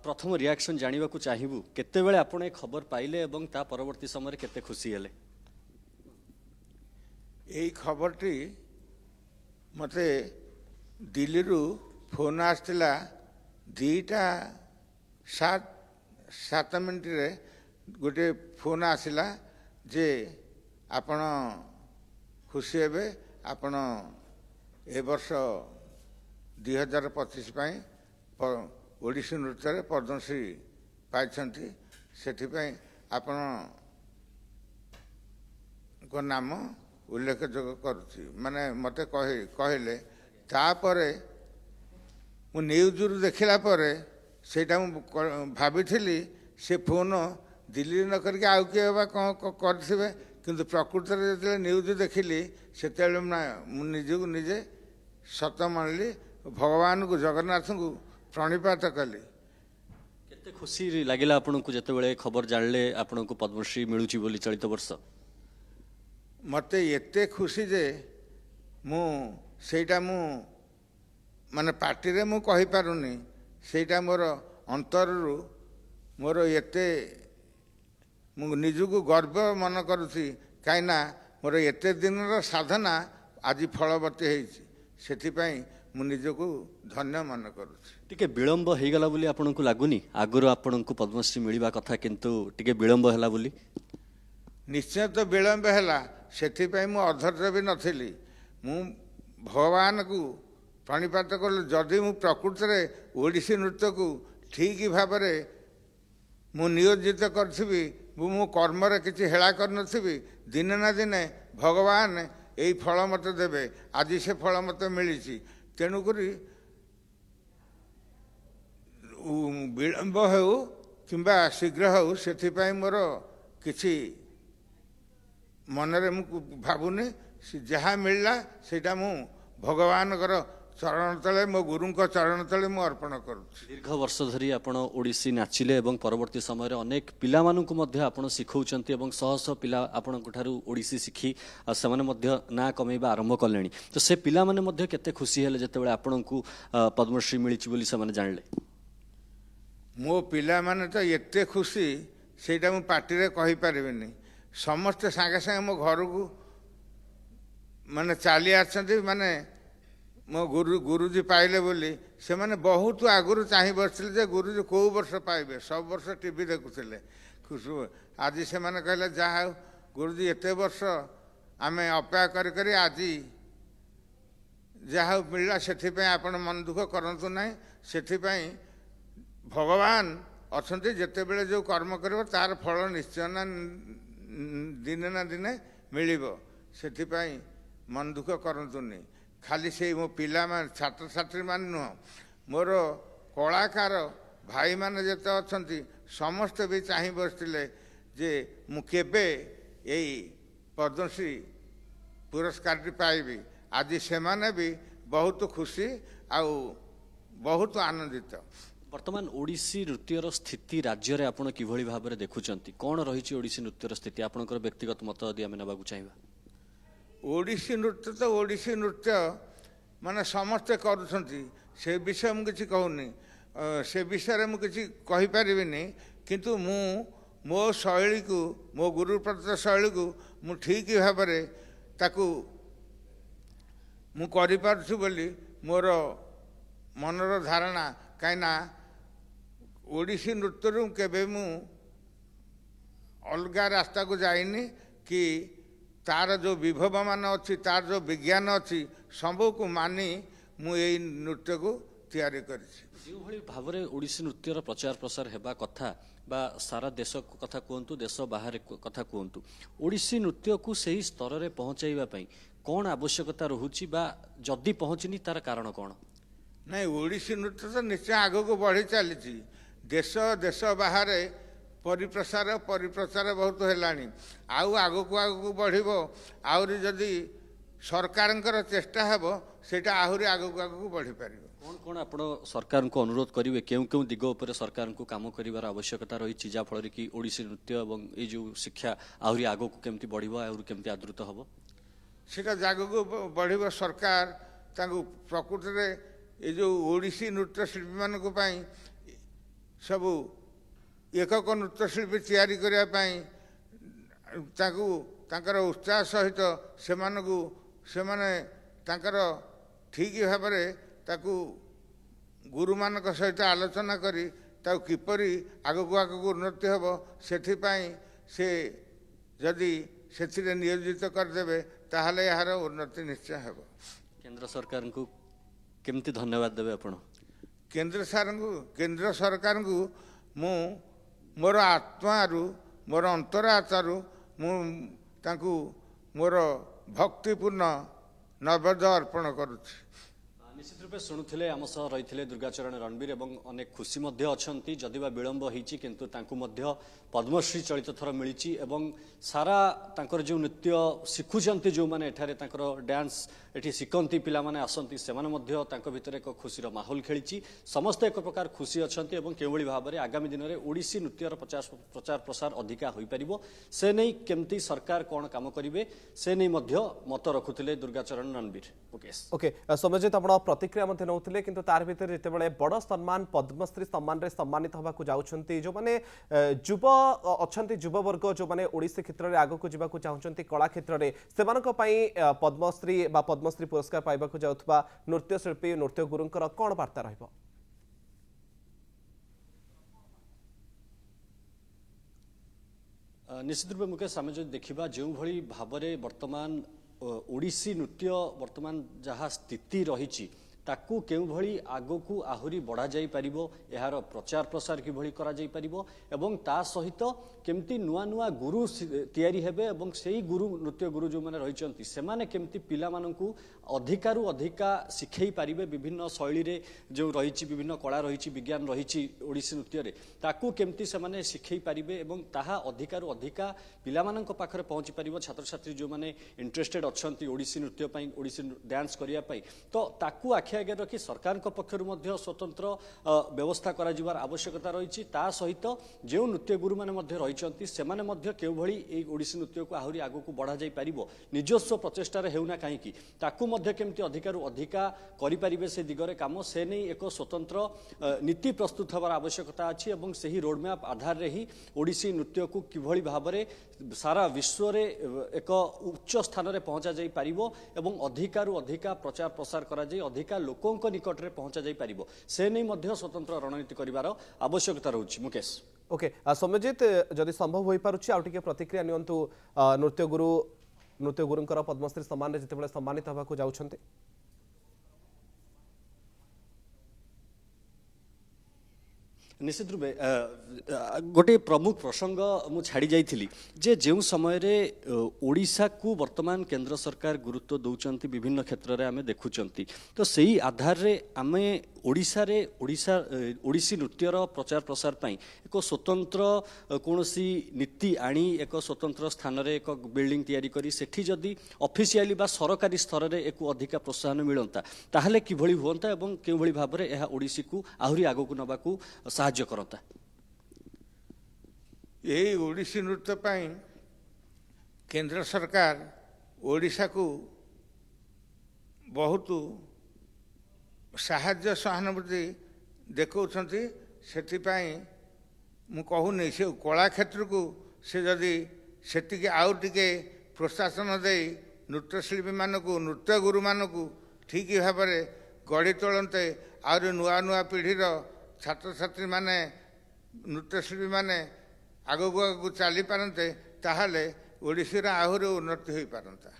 प्रथम रिएक्शन जानिबा को चाहिबु केतेबेले आपण ए खबर पाइले एवं ता परवर्ती समय केते खुशी हेले यही खबरटी मते दिल्ली रु फोन आसला 2:07 रे गोटे फोन आसला जे आपण खुशी हेबे आपण ए वर्ष 2025 पाई ओडिसी नृत्य पद्मश्री पाइछन्ति सेठिपाई आपण को नाम उल्लेखযোग्य करुच्ची माने मते कहले तापरे मु न्यूज रु देखिला परे सेटा मु भाभी से फोन दिल्ली न करके आउ किए करथिबे किंतु प्रकृत रे जते न्यूज देखिली सेतेले मु निजको निजे सत मानली भगवान को जगन्नाथ को प्रणिपात कली केते खुशी लागिला आपन को जतेबेले खबर जानले आपन को पद्मश्री मिलुची बोली चलित वर्ष मते एते खुशी जे मु सेटा मु माने पार्टी रे मु कहि पारुनी सेटा मोर अंतर रु मोर एते मु निजको गर्व मन करूची काइना मोर एते दिन रो साधना आज फलवती हेछि सेथि पई मु निजको धन्य मन करूची टिके विलंब हे गला बोली आपन को लागुनी आगरो आपन को पद्मश्री मिलिबा कथा किंतु टिके विलंब हैला बोली निश्चय तो विलंब हैला सेथि पई मु अधर्य भी नथिली मु भगवान को प्रणिपात कर जदि मु प्रकृत रे ओडिसी नृत्य को ठीक भाव रे मु नियोजित करथिबी मु कर्म रे किछि हेला कर नथिबी दिने ना दिने भगवान एई फल मते देबे आज से फल मते मिलिछि तेणु करी विलंब हो किंबा शीघ्र हो सेथि पई मोर किछि मनरे मु भावुनी जहाँ मिलला सेटा मु भगवान चरण तले मो गुरु चरण तले मु अर्पण करूछि दीर्घ वर्ष धरी आपण ओडिसी नाचिले एवं परवर्ती समय रे अनेक पिला मानकु मध्य आपण सिखौचंती एवं शह शह पिला आपण ठारू ओडिसी सिखी सेमाने मध्य ना कमेबा आरंभ कलेनी तो से पिला माने मध्य केते खुशी हेले जतेबेले आपणकु पद्मश्री मिलिछि बोली सेमाने जानले मो पिला माने तो एते खुशी सेटा मु पार्टी रे कहि परिबिनी समस्त सांगे सांगे मो घर को माने चाली आछंती माने मो गुरुजी पाइले बोली से माने बहुत आगुरु चाहि बसले जे गुरुजी को वर्ष पाइबे सब वर्ष टीवी देखुथिले खुशबू आज से माने कहले जा गुरुजी एते वर्ष आमे अपेक्षा करी करी आज जा मिलला सेथि पई आपण मन दुख करंतु नाही सेथि पई भगवान अछंती जेते बेले जो कर्म करबो तार फल निश्चय ना दिने ना दिने मिलिबो सेथि पई मन दुख करंतुनी खाली से मो पिला मान छात्र छात्री मान नुह मोर कलाकार भाई मान जेते अछंती समस्त भी चाहि बसथिले जे मु केबे एई पद्मश्री पुरस्कार पाइबी आज से माने भी बहुत खुशी आउ बहुत आनंदित वर्तमान ओडिसी नृत्यर स्थिति राज्य रे आपण किभଳି भाबरे देखुचंती कोन रहिछि ओडिसी नृत्यर स्थिति आपनकर व्यक्तिगत मत यदि आमे नबाकू चाहिबा ओडिसी नृत्य तो ओडिसी नृत्य माने समस्ते करूछंती से विषय मु किछि कहूनी से विषय रे मु किछि कहि परिबिनी किंतु मु मो शैली को मो गुरु प्रदत्त शैली को मु ठीक भाबरे ताकू मु करि पारछु बोली मोर मनर धारणा काइना ओडिसी नृत्य रु केबे मु अलगा रास्ता को जाइनी कि तार जो विभव मान अच्छी तार जो विज्ञान अच्छी सबू को मानी मु यही नृत्य को तैयारी करिछि जो भली भाबरे ओडिसी नृत्यर प्रचार प्रसार हेबा कथा बा सारा देश कथा कहतु देश बाहर कथा कहतु ओडिसी नृत्य को सही स्तर रे पहुंचाइबा पई कोन आवश्यकता रहुछि बा जदी पहुंचनी तार कारण कोन नहीं ओडिसी नृत्य तो निश्चय आग को बढ़ी चली देश देश बाहर परिप्रचार बहुत हेलानी आउ आग को बढ़िबो आउरी जदि सरकारंकर चेष्टा हेबो सेटा आहुरी आग को बढ़ी पारिबो कौन कौन आप सरकार को अनुरोध करेंगे क्यों क्यों दिग उपर सरकार को काम करार आवश्यकता रही जहाँफल कि ओडिसी नृत्य और ये जो शिक्षा आहरी आग को केमती बढ़ आहरी केमती आदृत हम सेटा जागको बढ़ सरकार प्रकृति ये जो ओडिसी नृत्य शिल्पी मान ସବୁ ଏକକ ନୃତ୍ୟଶିଳ୍ପୀ ତିଆରି କରିବା ପାଇଁ ତାଙ୍କୁ ତାଙ୍କର ଉତ୍ସାହ ସହିତ ସେମାନେ ତାଙ୍କର ଠିକ୍ ଭାବରେ ତାକୁ ଗୁରୁମାନଙ୍କ ସହିତ ଆଲୋଚନା କରି ତାକୁ କିପରି ଆଗକୁ ଉନ୍ନତି ହେବ ସେଥିପାଇଁ ସେ ଯଦି ସେଥିରେ ନିୟୋଜିତ କରିଦେବେ ତାହେଲେ ଏହାର ଉନ୍ନତି ନିଶ୍ଚୟ ହେବ। କେନ୍ଦ୍ର ସରକାରଙ୍କୁ କେମିତି ଧନ୍ୟବାଦ ଦେବେ ଆପଣ? କେନ୍ଦ୍ର ସରକାରଙ୍କୁ ମୁଁ ମୋର ଆତ୍ମାରୁ ମୋର ଅନ୍ତରାତ୍ମାରୁ ମୁଁ ତାଙ୍କୁ ମୋର ଭକ୍ତିପୂର୍ଣ୍ଣ ନୈବେଦ୍ୟ ଅର୍ପଣ କରୁଛି। निश्चित रूपे शुणुले आम सह रही दुर्गाचरण रणबीर एवं अनेक खुशी अच्छा जदिवा विलंब होती किंतु पद्मश्री चलित थर मिली सारा जो नृत्य शिखुंट जो मैंने डांस ये शिखती पिला माने आसती से भितर एक खुशीर माहौल खेली समस्त एक प्रकार खुशी अच्छा के भाव में आगामी दिन में ओडिसी नृत्यर प्रचार प्रसार अधिका हो पार से नहीं केमती सरकार कौन काम करेंगे से नहीं मत रखुले दुर्गाचरण रणबीर। ओके सौम्यजित आप प्रतिक्रिया नौते कि तार भर जिते बड़ सम्मान पद्मश्री सम्मान रे सम्मानित होगा जाऊँगी जो मैंने युव अच्छा युववर्ग जो मैंने ओडिसी क्षेत्र में आगक जावाक चाहते कला क्षेत्र में से पद्मश्री पद्मश्री पुरस्कार पाइबाक जाउथबा नृत्यशिल्पी नृत्य गुरुंकर कौन वार्ता रहिबो? निश्चित रूप मुकेश आम जो देखा जो भली भाव में वर्तमान ओडिसी नृत्य वर्तमान जहाँ स्थिति रही ताकू केउ भली आगकू आहुरी बढ़ा जाई परिबो यार प्रचार प्रसार कि भली करा जाई परिबो एवं ता सहित केमती नुआ नुआ गुरु तैयारी हेबे एवं सेही गुरु नृत्य गुरु जो माने रहिचंती से माने केमती पिला माननकू अधिकारु अधिका शिखई पारिबे विभिन्न शैली रे जो रहिची विभिन्न कला रहिची विज्ञान रहिची ओडिसी नृत्य रे ताकू केमती से माने शिखई पारिबे एवं ताहा अधिकारु अधिका पिला माननक पाखरे पहुंची परिबो छात्र छात्री जो माने इंटरेस्टेड अछंती ओडिसी नृत्य पई ओडिसी डांस करिया पई तो ताकू आखि आगे रखी सरकार पक्षर स्वतंत्र व्यवस्था करा जिवार आवश्यकता रही सहित जो नृत्य गुरु मैंने रही से भली ओडिसी नृत्य को आहरी आगक बढ़ा जाई पारिबो निजस्व प्रचेष्टार हेउना कहीं ताकू केमती अधिकारु अधिका करें से दिगरे काम से नहीं एक स्वतंत्र नीति प्रस्तुत होवार आवश्यकता अच्छी और से रोडमैप आधार रे ही ओडिसी नृत्य को किभली भाव में सारा विश्व रे एक उच्च स्थान में पहुंचा जाई पारिबो एवं अधिकारु अधिका प्रचार प्रसार करा जाई अधिका लोकों निकट में पहुंचा जाई पारिबो से नहीं मध्य स्वतंत्र रणनीति करिवार आवश्यकता रहुछि। मुकेश ओके सौम्यजित जदि संभव हो पारुछि आउ टिके प्रतिक्रिया नियंतु नृत्य गुरुंकर पद्मश्री सम्मान रे जिते सम्मानित होबाक जाउछन्ते निश्चित रूपे गोटे प्रमुख प्रसंग मु छाड़ी जाइथिली जे जो समय रे ओडिशा को वर्तमान केंद्र सरकार गुरुत्व दौरान विभिन्न क्षेत्र में आमे देखुचंती तो सही आधार रे आमे ओडिशा रे ओडिसी नृत्यर प्रचार प्रसार पाई एक स्वतंत्र कौनसी नीति आनी एक स्वतंत्र स्थान रे एक बिल्डिंग तैयारी करी सेठी जदि ऑफिशियली बा सरकारी स्तर रे एक अधिका प्रोत्साहन मिलंता ताहले किभली होंता एवं केभली भाव रे एहा ओडिसी को आहुरी आगकू नबाकू साहाय्य करता। यही ओडिसी नृत्य पाई केंद्र सरकार ओडिशा को बहुत साहाय्य सहानुभूति देखौछंती सेथिपाई मु कहूनी से कला क्षेत्र को से जदि सेतिके आउ टिके प्रोत्साहन दे नृत्यशिल्पी मानकू नृत्य गुरु मानकू ठीक भाव में गढ़ी तोलते आउरी नुआ नुआ पीढ़ीर छात्र छात्री माने नृत्यशिल्पी माने आगकू आगकू चली पारते ताहले ओडिसी आहुरी उन्नति हो पारंता।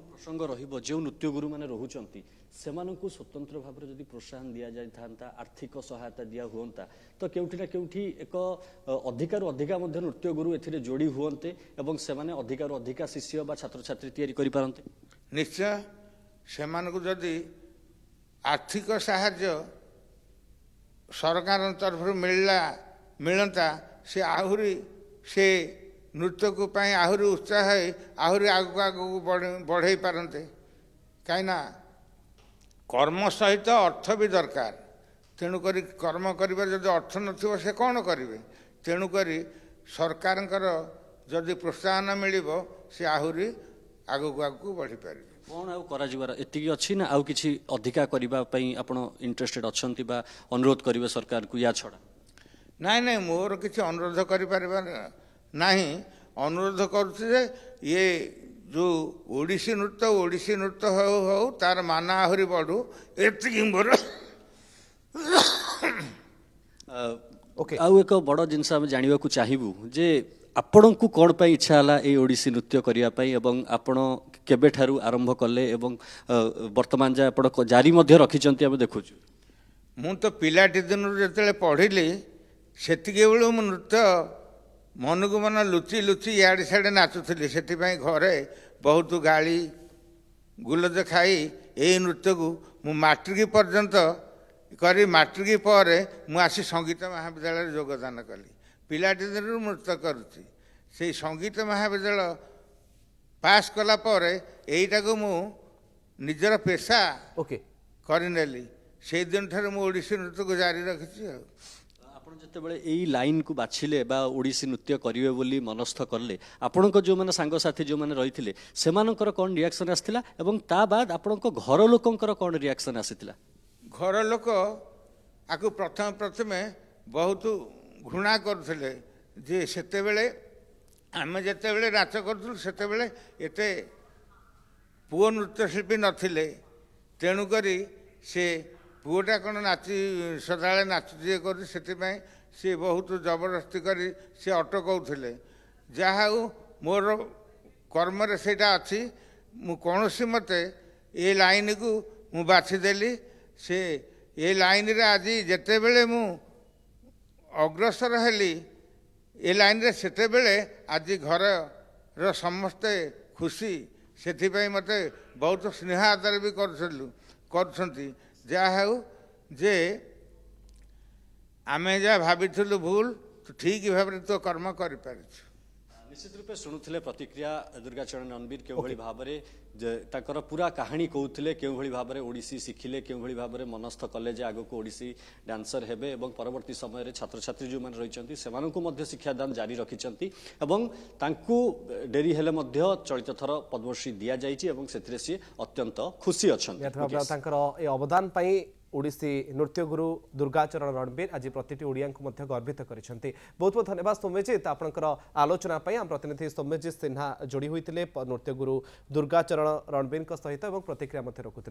प्रसंग रहिबो जो नृत्य गुरु माने रहुचंती सेमानंकु स्वतंत्र भाव में जदि प्रोत्साहन दिया जाय थांता आर्थिक सहायता दिया हुंता तो केउठी ना केउठी एक अधिकार अधिका मध्य नृत्य गुरु एथिरे जोड़ी हुंते एवं सेमाने अधिकार अधिका शिष्य बा छात्र छात्री तैयारी करि पारंते। निश्चय सेमानंकु जदि आर्थिक सहायता सरकार तरफ मिलता से आहुरी से नृत्य को पाई आहुरी उत्साह आहुरी आगू आगू बढ़े पारते कहीं कर्म सहित अर्थ भी दरकार तेणुक कर्म करिबा जदि अर्थ नथिबो से कौन करिवे तेणुक सरकार जदि प्रोत्साहन मिलिबो से आहुरी आगू आगू बढ़ी पारिबे। କ'ଣ ଆଉ କରାଯିବାର ଏତିକି ଅଛି ନା ଆଉ କିଛି ଅଧିକା କରିବା ପାଇଁ ଆପଣ ଇଣ୍ଟରେଷ୍ଟେଡ୍ ଅଛନ୍ତି ବା ଅନୁରୋଧ କରିବେ ସରକାରକୁ ୟା ଛଡ଼ା? ନାଇଁ ନାଇଁ ମୋର କିଛି ଅନୁରୋଧ କରିପାରିବାର ନାହିଁ। ଅନୁରୋଧ କରୁଛି ଯେ ଇଏ ଯେଉଁ ଓଡ଼ିଶୀ ନୃତ୍ୟ ହଉ ହଉ ତାର ମାନ ଆହୁରି ବଢ଼ୁ, ଏତିକି ମୋର ଓକେ ଆଉ ଏକ ବଡ଼ ଜିନିଷ ଆମେ ଜାଣିବାକୁ ଚାହିଁବୁ ଯେ ଆପଣଙ୍କୁ କ'ଣ ପାଇଁ ଇଚ୍ଛା ହେଲା ଏଇ ଓଡ଼ିଶୀ ନୃତ୍ୟ କରିବା ପାଇଁ ଏବଂ ଆପଣ କେବେଠାରୁ ଆରମ୍ଭ କଲେ ଏବଂ ବର୍ତ୍ତମାନ ଯାଏ ଆପଣ ଜାରି ମଧ୍ୟ ରଖିଛନ୍ତି ଆମେ ଦେଖୁଛୁ। ମୁଁ ତ ପିଲାଟି ଦିନରୁ ଯେତେବେଳେ ପଢ଼ିଲି ସେତିକି ବେଳୁ ମୁଁ ନୃତ୍ୟ ମନକୁ ମନ ଲୁଚି ଲୁଚି ଇଆଡ଼େ ସିଆଡ଼େ ନାଚୁଥିଲି। ସେଥିପାଇଁ ଘରେ ବହୁତ ଗାଳି ଗୁଲଜ ଖାଇ ଏଇ ନୃତ୍ୟକୁ ମୁଁ ମାଟ୍ରିକ ପର୍ଯ୍ୟନ୍ତ କରି ମାଟ୍ରିକ ପରେ ମୁଁ ଆସି ସଙ୍ଗୀତ ମହାବିଦ୍ୟାଳୟରେ ଯୋଗଦାନ କଲି। ପିଲାଟି ଦିନରୁ ନୃତ୍ୟ କରୁଛି। ସେଇ ସଙ୍ଗୀତ ମହାବିଦ୍ୟାଳୟ ପାସ୍ କଲା ପରେ ଏଇଟାକୁ ମୁଁ ନିଜର ପେଶା ଓକେ କରିନେଲି। ସେଇଦିନ ଠାରୁ ମୁଁ ଓଡ଼ିଶୀ ନୃତ୍ୟକୁ ଜାରି ରଖିଛି। ଆଉ ଆପଣ ଯେତେବେଳେ ଏଇ ଲାଇନକୁ ବାଛିଲେ ବା ଓଡ଼ିଶୀ ନୃତ୍ୟ କରିବେ ବୋଲି ମନସ୍ଥ କଲେ, ଆପଣଙ୍କ ଯେଉଁମାନେ ସାଙ୍ଗସାଥି ଯେଉଁମାନେ ରହିଥିଲେ ସେମାନଙ୍କର କ'ଣ ରିଆକ୍ସନ୍ ଆସିଥିଲା ଏବଂ ତା ବାଦ ଆପଣଙ୍କ ଘର ଲୋକଙ୍କର କ'ଣ ରିଆକ୍ସନ୍ ଆସିଥିଲା? ଘର ଲୋକ ଆକୁ ପ୍ରଥମେ ବହୁତ ଘୃଣା କରୁଥିଲେ ଯେ ସେତେବେଳେ ଆମେ ଯେତେବେଳେ ନାଚ କରୁଥିଲୁ ସେତେବେଳେ ଏତେ ପୁଅ ନୃତ୍ୟଶିଳ୍ପୀ ନଥିଲେ। ତେଣୁକରି ସେ ପୁଅଟା କ'ଣ ସଦାବେଳେ ନାଚୁଛି ଇଏ କରୁଛି, ସେଥିପାଇଁ ସେ ବହୁତ ଜବରଦସ୍ତି କରି ସେ ଅଟକାଉଥିଲେ। ଯାହା ହେଉ ମୋର କର୍ମରେ ସେଇଟା ଅଛି। ମୁଁ କୌଣସି ମତେ ଏ ଲାଇନକୁ ମୁଁ ବାଛିଦେଲି। ସେ ଏ ଲାଇନରେ ଆଜି ଯେତେବେଳେ ମୁଁ ଅଗ୍ରସର ହେଲି ଏ ଲାଇନରେ, ସେତେବେଳେ ଆଜି ଘରର ସମସ୍ତେ ଖୁସି। ସେଥିପାଇଁ ମୋତେ ବହୁତ ସ୍ନେହ ଆଦର ବି କରୁଛନ୍ତି। ଯାହା ହେଉ ଯେ ଆମେ ଯାହା ଭାବିଥିଲୁ ଭୁଲ, ତୁ ଠିକ୍ ଭାବରେ ତୋ କର୍ମ କରିପାରିଛୁ। ନିଶ୍ଚିତ ରୂପେ ଶୁଣୁଥିଲେ ପ୍ରତିକ୍ରିୟା ଦୁର୍ଗାଚରଣ ରଣବୀର କେଉଁଭଳି ଭାବରେ ତାଙ୍କର ପୁରା କାହାଣୀ କହୁଥିଲେ, କେଉଁଭଳି ଭାବରେ ଓଡ଼ିଶୀ ଶିଖିଲେ, କେଉଁଭଳି ଭାବରେ ମନସ୍ଥ କଲେ ଯେ ଆଗକୁ ଓଡ଼ିଶୀ ଡ୍ୟାନ୍ସର ହେବେ ଏବଂ ପରବର୍ତ୍ତୀ ସମୟରେ ଛାତ୍ରଛାତ୍ରୀ ଯେଉଁମାନେ ରହିଛନ୍ତି ସେମାନଙ୍କୁ ମଧ୍ୟ ଶିକ୍ଷାଦାନ ଜାରି ରଖିଛନ୍ତି ଏବଂ ତାଙ୍କୁ ଡେରି ହେଲେ ମଧ୍ୟ ଚଳିତ ଥର ପଦ୍ମଶ୍ରୀ ଦିଆଯାଇଛି ଏବଂ ସେଥିରେ ସିଏ ଅତ୍ୟନ୍ତ ଖୁସି ଅଛନ୍ତି। ତାଙ୍କର ଏ ଅବଦାନ ପାଇଁ ଓଡ଼ିଶୀ ନୃତ୍ୟଗୁରୁ ଦୁର୍ଗାଚରଣ ରଣବୀର ଆଜି ପ୍ରତିଟି ଓଡ଼ିଆଙ୍କୁ ମଧ୍ୟ ଗର୍ବିତ କରିଛନ୍ତି। ବହୁତ ବହୁତ ଧନ୍ୟବାଦ ସୌମ୍ୟଜିତ ଆପଣଙ୍କର ଆଲୋଚନା ପାଇଁ। ଆମ ପ୍ରତିନିଧି ସୌମ୍ୟଜିତ ସିହ୍ନା ଯୋଡ଼ି ହୋଇଥିଲେ ନୃତ୍ୟଗୁରୁ ଦୁର୍ଗାଚରଣ ରଣବୀରଙ୍କ ସହିତ ଏବଂ ପ୍ରତିକ୍ରିୟା ମଧ୍ୟ ରଖୁଥିଲେ।